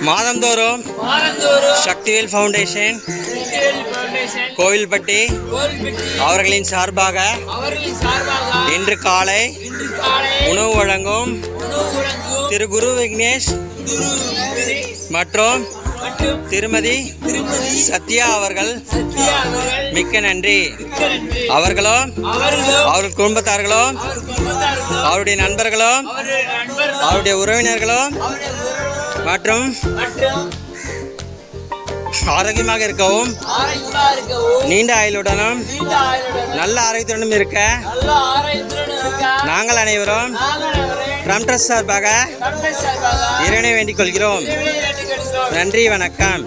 மாதந்தோறும் சக்திவேல் ஃபவுண்டேஷன் கோவில்பட்டி அவர்களின் சார்பாக இன்று காலை உணவு வழங்கும் திரு குரு விக்னேஷ் மற்றும் திருமதி சத்யா அவர்கள் மிக்க நன்றி. அவர்களும் அவர்கள் குடும்பத்தார்களும் அவருடைய நண்பர்களும் அவருடைய உறவினர்களும் மற்றும் ஆரோக்கியமாக இருக்கவும் நீண்ட ஆயுளுடனும் நல்ல ஆரோக்கியத்துடனும் இருக்க நாங்கள் அனைவரும் ட்ரம் ட்ரஸ்ட் சார்பாக இறைவனை வேண்டிக் கொள்கிறோம். நன்றி, வணக்கம்.